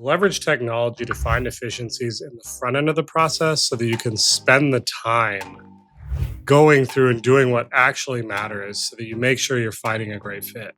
Leverage technology to find efficiencies in the front end of the process so that you can spend the time going through and doing what actually matters so that you make sure you're finding a great fit.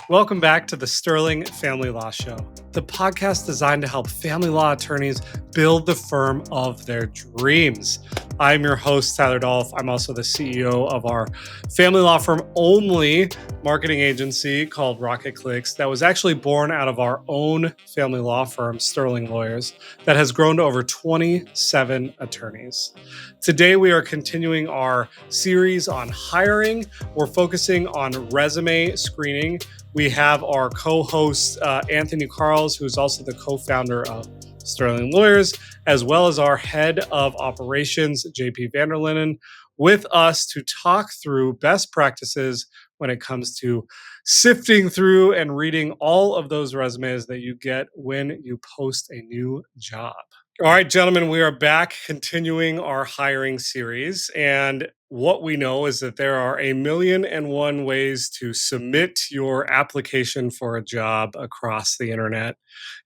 Welcome back to the Sterling Family Law Show, the podcast designed to help family law attorneys build the firm of their dreams. I'm your host, Tyler Dolph. I'm also the CEO of our family law firm only marketing agency called Rocket Clicks that was actually born out of our own family law firm, Sterling Lawyers, that has grown to over 27 attorneys. Today, we are continuing our series on hiring. We're focusing on resume screening. We have our co-host, Anthony Carls, who's also the co-founder of Sterling Lawyers, as well as our head of operations, JP Vanderlinden, with us to talk through best practices when it comes to sifting through and reading all of those resumes that you get when you post a new job. All right, gentlemen, we are back continuing our hiring series. And what we know is that there are 1,000,001 ways to submit your application for a job across the internet,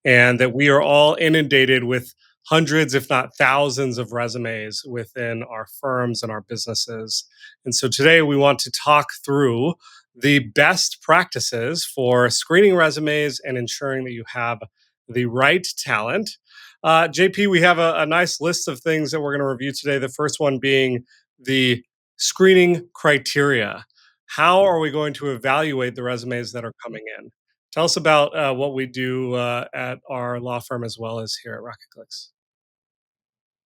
and that we are all inundated with hundreds, if not thousands, of resumes within our firms and our businesses. And so today we want to talk through the best practices for screening resumes and ensuring that you have the right talent. JP, we have a nice list of things that we're going to review today. The first one being the screening criteria. How are we going to evaluate the resumes that are coming in? Tell us about what we do at our law firm as well as here at Rocket Clicks.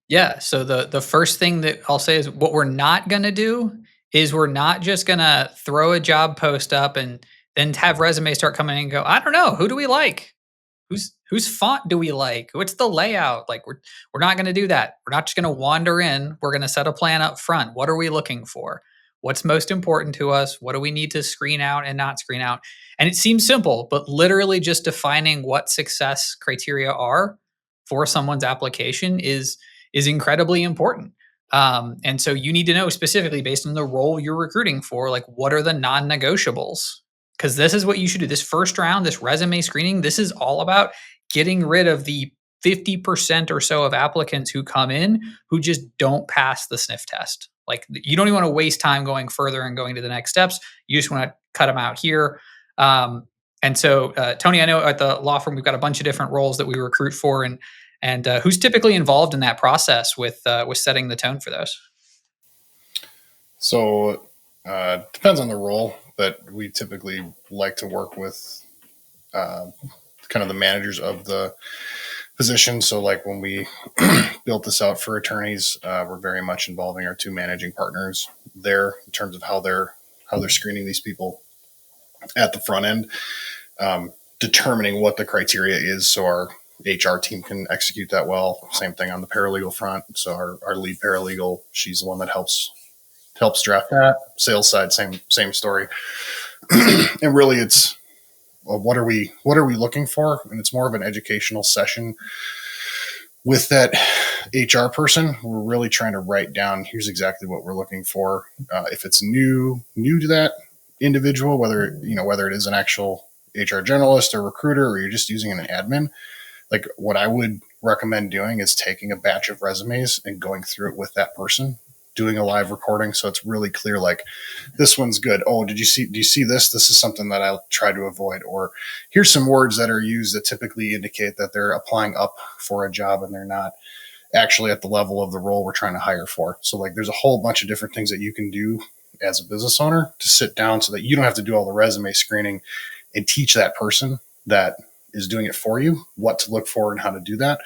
Yeah. So the first thing that I'll say is what we're not going to do is we're not just going to throw a job post up and then have resumes start coming in and go, I don't know, who do we like? Whose font do we like? What's the layout? Like we're not going to do that. We're not just going to wander in. We're going to set a plan up front. What are we looking for? What's most important to us? What do we need to screen out and not screen out? And it seems simple, but literally just defining what success criteria are for someone's application is incredibly important. And so you need to know specifically based on the role you're recruiting for, like what are the non-negotiables? Because this is what you should do. This first round, this resume screening, this is all about getting rid of the 50% or so of applicants who come in who just don't pass the sniff test. Like you don't even want to waste time going further and going to the next steps. You just want to cut them out here. And so, Tony, I know at the law firm we've got a bunch of different roles that we recruit for, and who's typically involved in that process with setting the tone for those? So depends on the role, but we typically like to work with kind of the managers of the position. So like when we built this out for attorneys, we're very much involving our two managing partners there in terms of how they're screening these people at the front end, determining what the criteria is so our HR team can execute that well. Same thing on the paralegal front. So our lead paralegal, she's the one that helps draft that. Sales side, same story. And really it's, well, what are we looking for? And it's more of an educational session with that HR person. We're really trying to write down, here's exactly what we're looking for. If it's new to that individual, whether it is an actual HR generalist or recruiter, or you're just using an admin, like what I would recommend doing is taking a batch of resumes and going through it with that person, doing a live recording. So it's really clear, like this one's good. Oh, do you see this? This is something that I'll try to avoid. Or here's some words that are used that typically indicate that they're applying up for a job and they're not actually at the level of the role we're trying to hire for. So like there's a whole bunch of different things that you can do as a business owner to sit down so that you don't have to do all the resume screening and teach that person that is doing it for you what to look for and how to do that.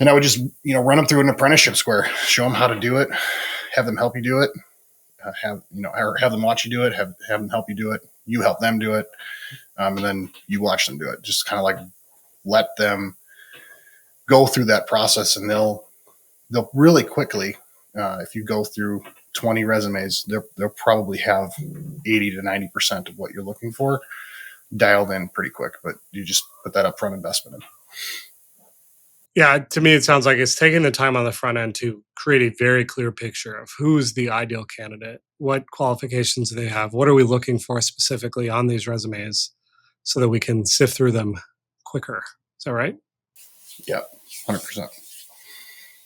And I would just, run them through an apprenticeship square, show them how to do it, have them help you do it, have them watch you do it, have them help you do it, you help them do it, and then you watch them do it. Just kind of like let them go through that process, and they'll really quickly, if you go through 20 resumes, they'll probably have 80 to 90% of what you're looking for dialed in pretty quick, but you just put that upfront investment in. Yeah, to me, it sounds like it's taking the time on the front end to create a very clear picture of who's the ideal candidate, what qualifications do they have, what are we looking for specifically on these resumes so that we can sift through them quicker. Is that right? Yeah, 100%.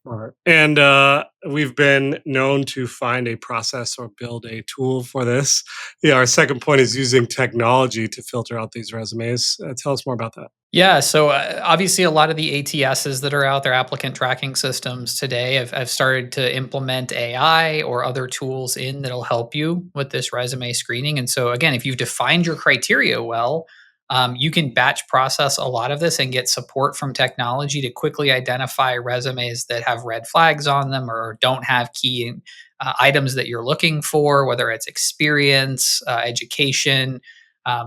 All right. And we've been known to find a process or build a tool for this. Yeah, our second point is using technology to filter out these resumes. Tell us more about that. Yeah, so obviously, a lot of the ATSs that are out there, applicant tracking systems today, have started to implement AI or other tools in that'll help you with this resume screening. And so, again, if you've defined your criteria well, you can batch process a lot of this and get support from technology to quickly identify resumes that have red flags on them or don't have key items that you're looking for, whether it's experience, education,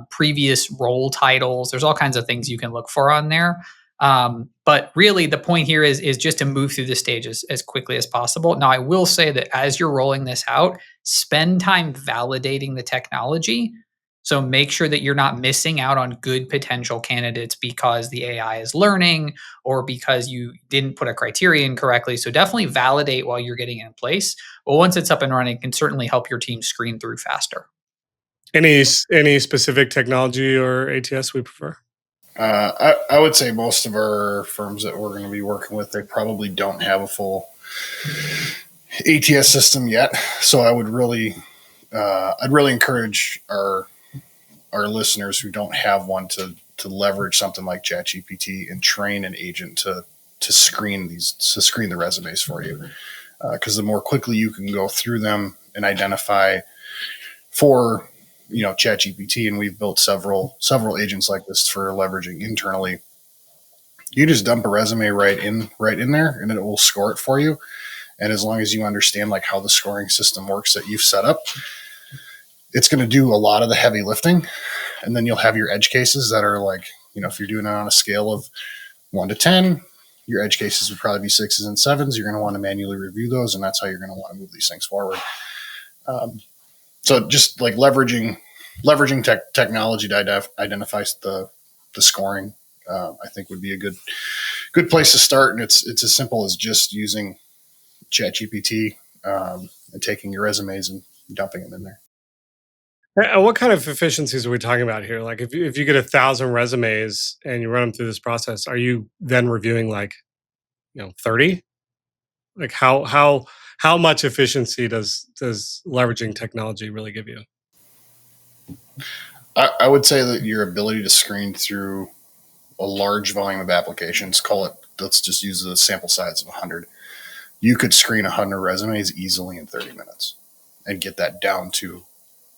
previous role titles. There's all kinds of things you can look for on there. But really, the point here is just to move through the stages as quickly as possible. Now, I will say that as you're rolling this out, spend time validating the technology. So make sure that you're not missing out on good potential candidates because the AI is learning or because you didn't put a criterion correctly. So definitely validate while you're getting it in place. But once it's up and running, it can certainly help your team screen through faster. Any specific technology or ATS we prefer? I would say most of our firms that we're going to be working with, they probably don't have a full ATS system yet. So I would really, I'd really encourage our listeners who don't have one to leverage something like ChatGPT and train an agent to screen the resumes for you. Because the more quickly you can go through them and identify for ChatGPT, and we've built several agents like this for leveraging internally. You just dump a resume right in there, and it will score it for you. And as long as you understand like how the scoring system works that you've set up, it's going to do a lot of the heavy lifting. And then you'll have your edge cases that are like, if you're doing it on a scale of 1 to 10, your edge cases would probably be 6s and 7s. You're going to want to manually review those, and that's how you're going to want to move these things forward. So just like leveraging technology to identify the scoring, I think would be a good place to start. And it's as simple as just using ChatGPT and taking your resumes and dumping them in there. And what kind of efficiencies are we talking about here? Like if you get 1,000 resumes and you run them through this process, are you then reviewing like 30? Like how much efficiency does leveraging technology really give you? I would say that your ability to screen through a large volume of applications, let's just use the sample size of 100. You could screen 100 resumes easily in 30 minutes and get that down to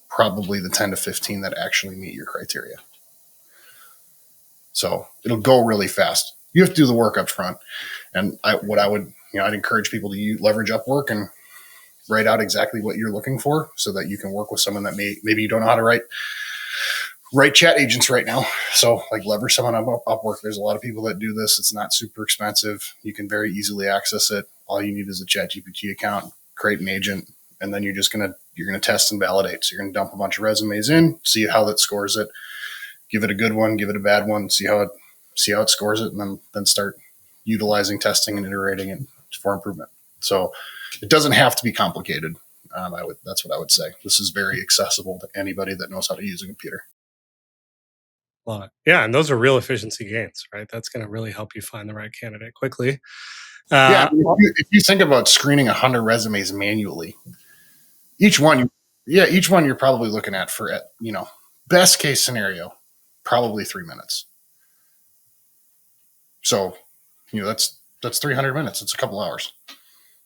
probably the 10 to 15 that actually meet your criteria. So it'll go really fast. You have to do the work up front. And I'd encourage people to leverage Upwork and write out exactly what you're looking for so that you can work with someone that maybe you don't know how to write chat agents right now. So like leverage someone on Upwork. There's a lot of people that do this. It's not super expensive. You can very easily access it. All you need is a ChatGPT account, create an agent, and then you're going to test and validate. So you're going to dump a bunch of resumes in, see how that scores it, give it a good one, give it a bad one, see how it scores it, and then start utilizing testing and iterating it for improvement. So it doesn't have to be complicated. That's what I would say. This is very accessible to anybody that knows how to use a computer. Love it. Yeah, and those are real efficiency gains, right? That's going to really help you find the right candidate quickly. If you think about screening 100 resumes manually, each one you're probably looking at for, best case scenario, probably 3 minutes. So, that's 300 minutes. It's a couple hours.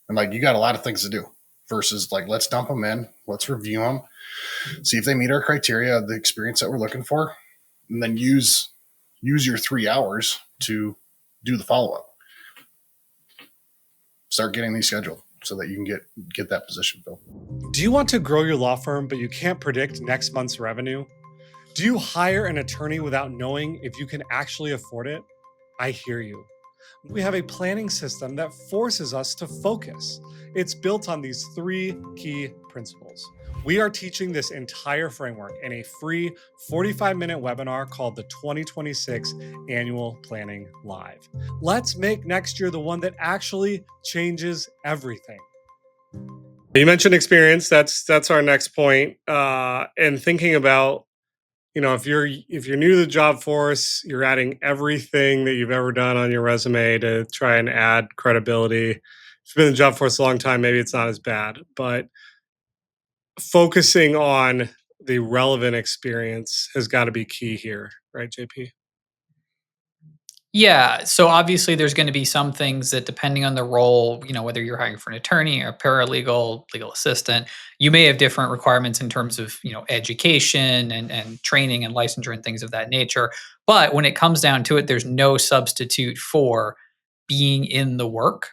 And like, you got a lot of things to do versus like, let's dump them in, let's review them, see if they meet our criteria, the experience that we're looking for, and then use your 3 hours to do the follow-up. Start getting these scheduled so that you can get that position filled. Do you want to grow your law firm, but you can't predict next month's revenue? Do you hire an attorney without knowing if you can actually afford it? I hear you. We have a planning system that forces us to focus. It's built on these 3 key principles. We are teaching this entire framework in a free 45-minute webinar called the 2026 Annual Planning Live. Let's make next year the one that actually changes everything. You mentioned experience. That's our next point. And thinking about if you're new to the job force, you're adding everything that you've ever done on your resume to try and add credibility. If you've been in the job force a long time, maybe it's not as bad, but focusing on the relevant experience has got to be key here, right, JP? Yeah. So obviously, there's going to be some things that, depending on the role, whether you're hiring for an attorney or a paralegal, legal assistant, you may have different requirements in terms of, education and training and licensure and things of that nature. But when it comes down to it, there's no substitute for being in the work.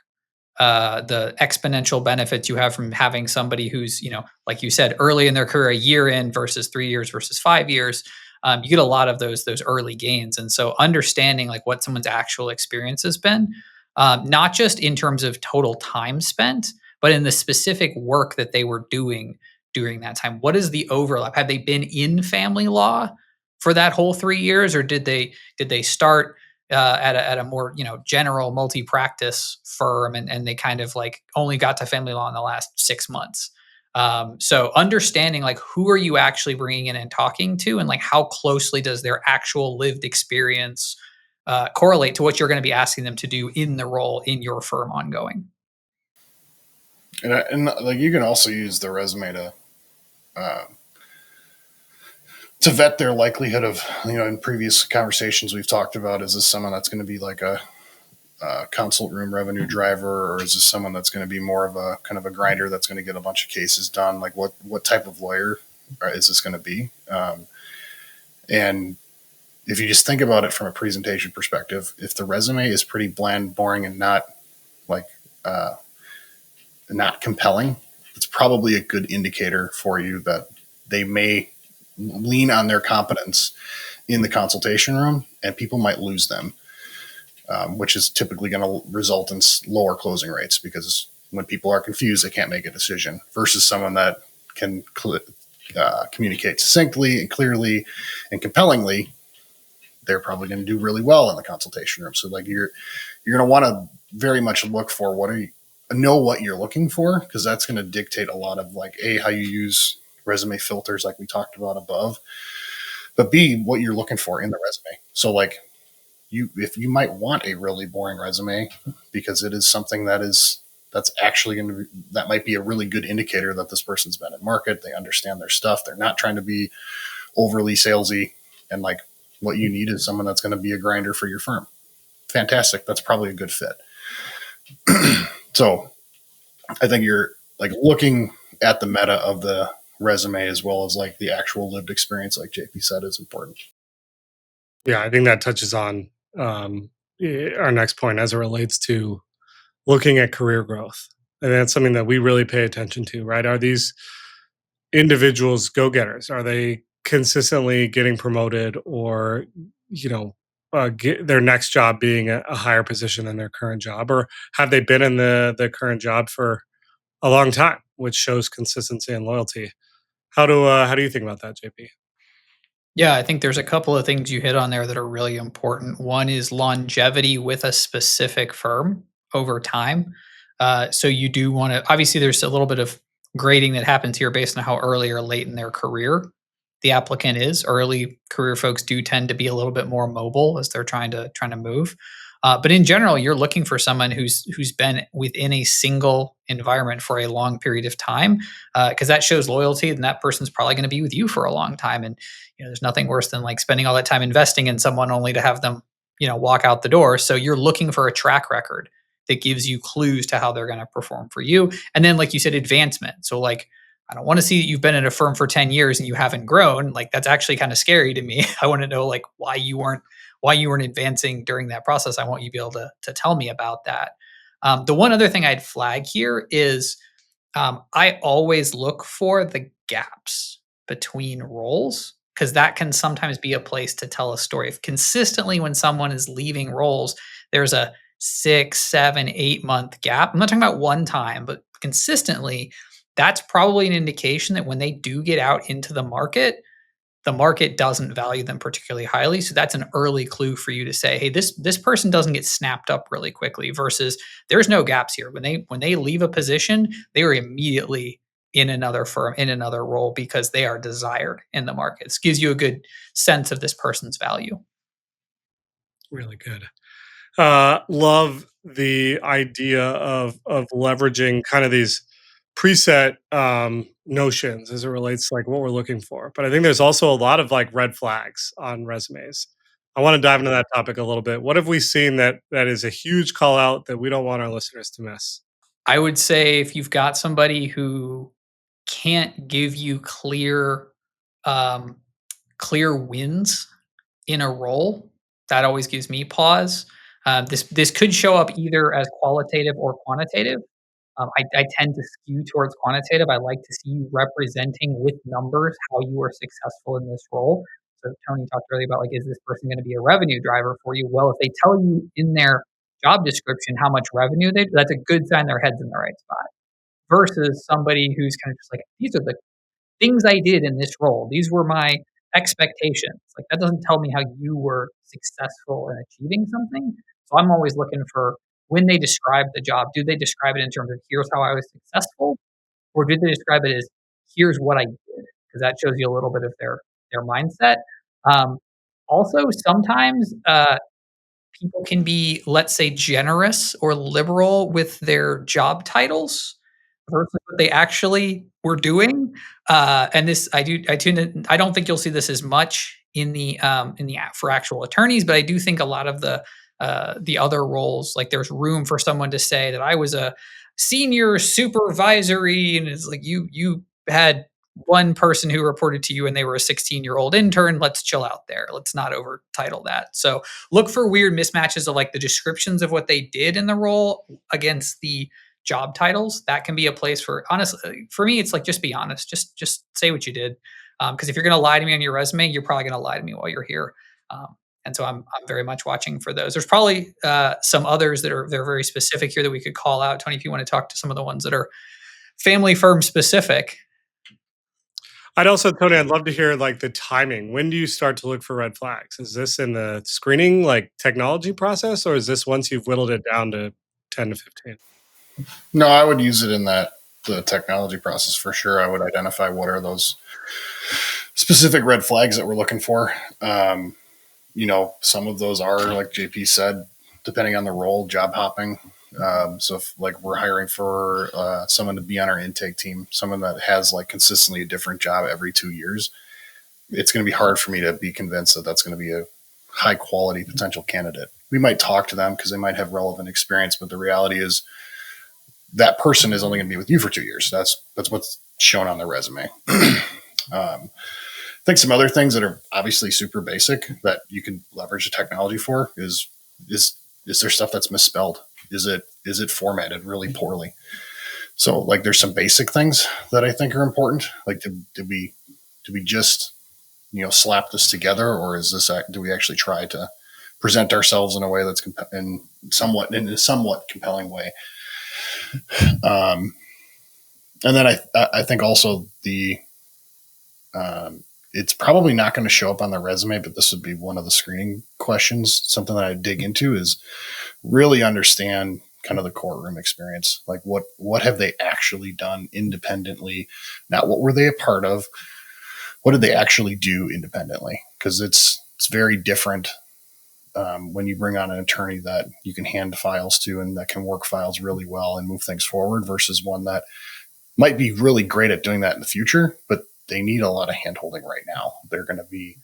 The exponential benefits you have from having somebody who's, like you said, early in their career, a year in versus 3 years versus 5 years, you get a lot of those early gains. And so, understanding like what someone's actual experience has been, not just in terms of total time spent, but in the specific work that they were doing during that time. What is the overlap? Have they been in family law for that whole 3 years, or did they start at a more general multi-practice firm, and they kind of like only got to family law in the last 6 months. So understanding like who are you actually bringing in and talking to, and like how closely does their actual lived experience correlate to what you're going to be asking them to do in the role in your firm ongoing. And like you can also use the resume uh, to vet their likelihood of, in previous conversations we've talked about, is this someone that's going to be like a consult room revenue driver, or is this someone that's going to be more of a kind of a grinder that's going to get a bunch of cases done? Like what type of lawyer is this going to be? And if you just think about it from a presentation perspective, if the resume is pretty bland, boring, and not like not compelling, it's probably a good indicator for you that they may lean on their competence in the consultation room, and people might lose them, which is typically going to result in lower closing rates, because when people are confused, they can't make a decision, versus someone that can communicate succinctly and clearly and compellingly. They're probably going to do really well in the consultation room. So like you're going to want to very much look for know what you're looking for, because that's going to dictate a lot of like how you use resume filters like we talked about above, but B, what you're looking for in the resume. So like if you might want a really boring resume because it is something that's actually going to be, that might be a really good indicator that this person's been in market, they understand their stuff, they're not trying to be overly salesy, and like what you need is someone that's going to be a grinder for your firm. Fantastic. That's probably a good fit. So I think you're like looking at the meta of the resume as well as like the actual lived experience, like JP said, is important. Yeah, I think that touches on our next point as it relates to looking at career growth. And that's something that we really pay attention to, right? Are these individuals go-getters? Are they consistently getting promoted, or, get their next job being a higher position than their current job? Or have they been in the current job for a long time, which shows consistency and loyalty? How do you think about that, JP? Yeah, I think there's a couple of things you hit on there that are really important. One is longevity with a specific firm over time. So you do want to, obviously, there's a little bit of grading that happens here based on how early or late in their career the applicant is. Early career folks do tend to be a little bit more mobile as they're trying to move. But in general, you're looking for someone who's been within a single environment for a long period of time, because that shows loyalty, and that person's probably going to be with you for a long time. And there's nothing worse than like spending all that time investing in someone only to have them, walk out the door. So you're looking for a track record that gives you clues to how they're going to perform for you. And then, like you said, advancement. So like, I don't want to see that you've been at a firm for 10 years and you haven't grown. Like that's actually kind of scary to me. I want to know like why you weren't advancing during that process. I want you to be able to tell me about that. The one other thing I'd flag here is I always look for the gaps between roles, because that can sometimes be a place to tell a story. If consistently when someone is leaving roles, there's a 6, 7, 8 month gap. I'm not talking about one time, but consistently, that's probably an indication that when they do get out into the market doesn't value them particularly highly. So that's an early clue for you to say, hey, this person doesn't get snapped up really quickly, versus there's no gaps here. When they leave a position, they are immediately in another firm, in another role, because they are desired in the market. This gives you a good sense of this person's value. Really good. Love the idea of leveraging kind of these preset notions as it relates to like what we're looking for. But I think there's also a lot of like red flags on resumes. I want to dive into that topic a little bit. What have we seen that is a huge call out that we don't want our listeners to miss? I would say if you've got somebody who can't give you um, clear wins in a role, that always gives me pause. This could show up either as qualitative or quantitative. I tend to skew towards quantitative. I like to see you representing with numbers how you were successful in this role. So Tony talked earlier about like, is this person going to be a revenue driver for you? Well, if they tell you in their job description how much revenue that's a good sign their head's in the right spot. Versus somebody who's kind of just like, these are the things I did in this role. These were my expectations. Like that doesn't tell me how you were successful in achieving something. So I'm always looking for when they describe the job, do they describe it in terms of here's how I was successful, or did they describe it as here's what I did? Because that shows you a little bit of their mindset. Um, Also, sometimes people can be, let's say, generous or liberal with their job titles versus what they actually were doing. And this, I tune in. I don't think you'll see this as much in the for actual attorneys, but I do think a lot of the other roles, like there's room for someone to say that I was a senior supervisory, and it's like you had one person who reported to you and they were a 16-year-old intern. Let's chill out there. Let's not over title that. So look for weird mismatches of like the descriptions of what they did in the role against the job titles. That can be a place for, honestly, for me it's like just be honest, just say what you did, because if you're going to lie to me on your resume, you're probably going to lie to me while you're here. And so I'm very much watching for those. There's probably some others they're very specific here that we could call out. Tony, if you want to talk to some of the ones that are family firm specific. Tony, I'd love to hear like the timing. When do you start to look for red flags? Is this in the screening, like technology process, or is this once you've whittled it down to 10 to 15? No, I would use it in the technology process for sure. I would identify what are those specific red flags that we're looking for. Some of those are, like JP said, depending on the role, job hopping. So if like we're hiring for someone to be on our intake team, someone that has like consistently a different job every 2 years, it's going to be hard for me to be convinced that that's going to be a high quality potential candidate. We might talk to them because they might have relevant experience, but the reality is that person is only going to be with you for 2 years. That's what's shown on their resume. I think some other things that are obviously super basic that you can leverage the technology for is there stuff that's misspelled? Is it formatted really poorly? So like there's some basic things that I think are important. Like did we just slap this together, or do we actually try to present ourselves in a way that's in a somewhat compelling way? And then I think also it's probably not going to show up on the resume, but this would be one of the screening questions. Something that I dig into is really understand kind of the courtroom experience. Like what have they actually done independently? Not what were they a part of? What did they actually do independently? Because it's very different when you bring on an attorney that you can hand files to and that can work files really well and move things forward versus one that might be really great at doing that in the future, but they need a lot of handholding right now. They're going to be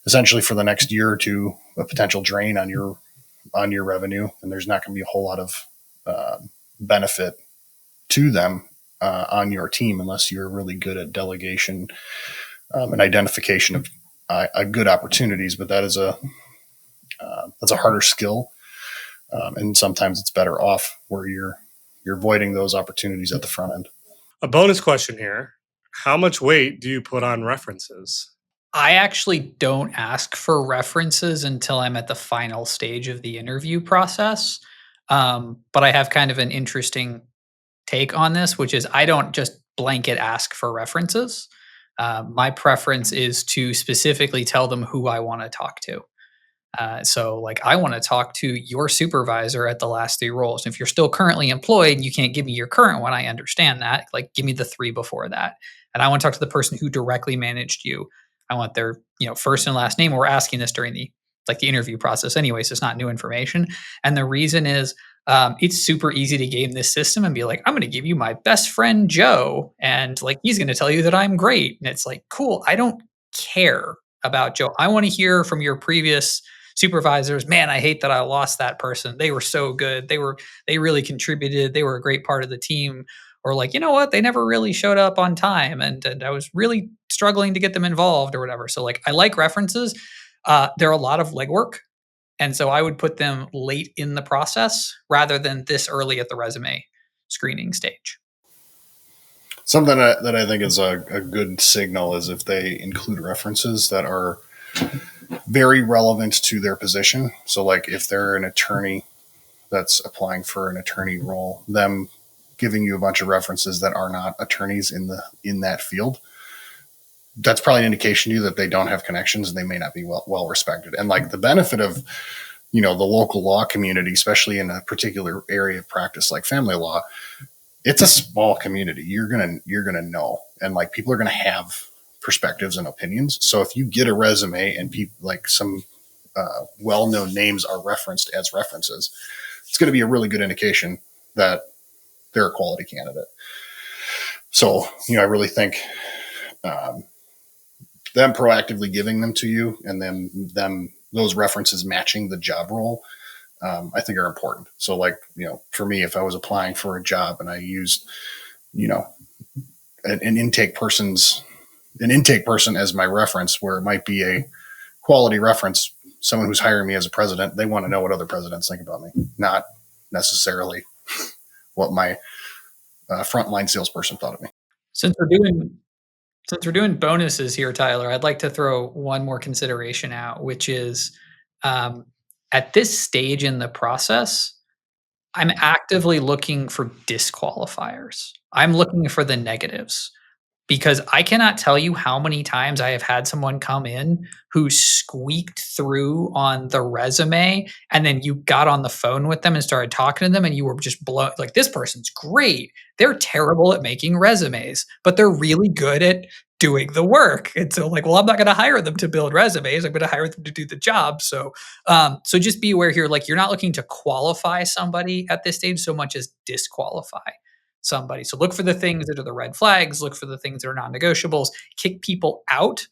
essentially for the next year or two a potential drain on your revenue, and there's not going to be a whole lot of benefit to them on your team unless you're really good at delegation and identification of good opportunities. But that's a harder skill, and sometimes it's better off where you're avoiding those opportunities at the front end. A bonus question here. How much weight do you put on references? I actually don't ask for references until I'm at the final stage of the interview process. But I have kind of an interesting take on this, which is I don't just blanket ask for references. My preference is to specifically tell them who I want to talk to. So like, I want to talk to your supervisor at the last 3 roles. If you're still currently employed, you can't give me your current one. I understand that. Like, give me the 3 before that. And I want to talk to the person who directly managed you. I want their, first and last name. We're asking this during the interview process anyway, so it's not new information. And the reason is, it's super easy to game this system and be like, I'm going to give you my best friend Joe, and like he's going to tell you that I'm great. And it's like, cool. I don't care about Joe. I want to hear from your previous supervisors. Man, I hate that I lost that person. They were so good. They really contributed. They were a great part of the team. Or like, you know what? They never really showed up on time, and I was really struggling to get them involved or whatever. So like, I like references. They're a lot of legwork. And so I would put them late in the process rather than this early at the resume screening stage. Something that I think is a good signal is if they include references that are very relevant to their position. So like if they're an attorney that's applying for an attorney role, them giving you a bunch of references that are not attorneys in that field, that's probably an indication to you that they don't have connections and they may not be well respected. And like the benefit of, the local law community, especially in a particular area of practice like family law, it's a small community. You're gonna know, and like people are gonna have perspectives and opinions. So if you get a resume and people like some well-known names are referenced as references, it's going to be a really good indication that they're a quality candidate. So I really think them proactively giving them to you, and then those references matching the job role, I think are important. So like, for me, if I was applying for a job and I used, an intake person as my reference, where it might be a quality reference, someone who's hiring me as a president, they want to know what other presidents think about me, not necessarily what my frontline salesperson thought of me. Since we're doing bonuses here, Tyler, I'd like to throw one more consideration out, which is, at this stage in the process, I'm actively looking for disqualifiers. I'm looking for the negatives, because I cannot tell you how many times I have had someone come in who squeaked through on the resume, and then you got on the phone with them and started talking to them, and you were just blown. Like, this person's great. They're terrible at making resumes, but they're really good at doing the work. And so like, well, I'm not going to hire them to build resumes. I'm going to hire them to do the job. So, so just be aware here, like, you're not looking to qualify somebody at this stage so much as disqualify somebody. So look for the things that are the red flags, look for the things that are non-negotiables, kick people out,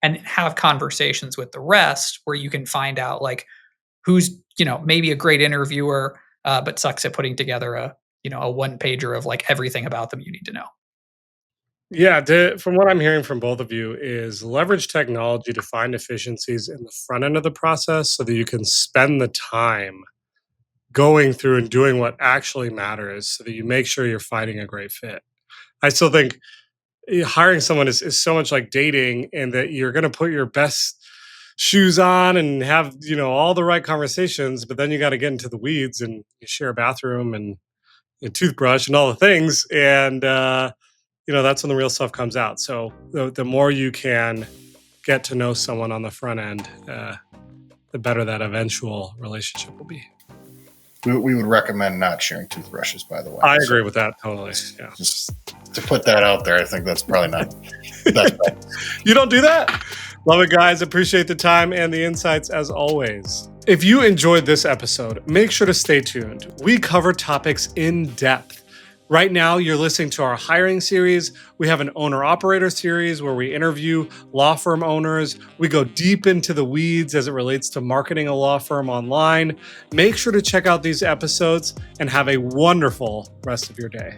and have conversations with the rest where you can find out like who's, maybe a great interviewer, but sucks at putting together a 1-pager of like everything about them you need to know. Yeah, from what I'm hearing from both of you is leverage technology to find efficiencies in the front end of the process so that you can spend the time going through and doing what actually matters so that you make sure you're finding a great fit. I still think hiring someone is so much like dating, and that you're going to put your best shoes on and have, all the right conversations, but then you got to get into the weeds and you share a bathroom and a toothbrush and all the things. And, that's when the real stuff comes out. So the more you can get to know someone on the front end, the better that eventual relationship will be. We would recommend not sharing toothbrushes, by the way. I agree with that totally. Yeah. Just to put that out there, I think that's probably not the best bet. You don't do that? Love it, guys. Appreciate the time and the insights as always. If you enjoyed this episode, make sure to stay tuned. We cover topics in depth. Right now, you're listening to our hiring series. We have an owner-operator series where we interview law firm owners. We go deep into the weeds as it relates to marketing a law firm online. Make sure to check out these episodes and have a wonderful rest of your day.